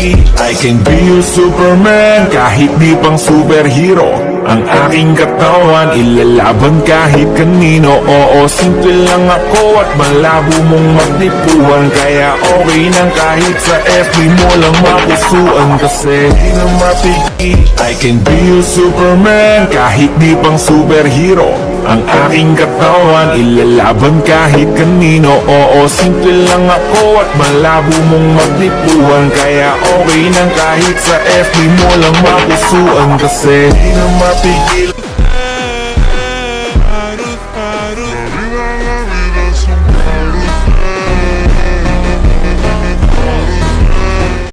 I can be your Superman, kahit di pang superhero. Ang aking katawan, ilalaban kahit kanino. Oo, simple lang ako at malabo mong magtipuan. Kaya okay nang kahit sa FB mo lang mapusuan. Kasi di na mapigil, I can be your Superman, kahit di pang superhero. Ang aking katawan, ilalaban kahit kanino. Oo, simple lang ako at malabo mong magtipuan. Kaya okay nang kahit sa FB mo lang mapusuan. Kasi di na mapigil.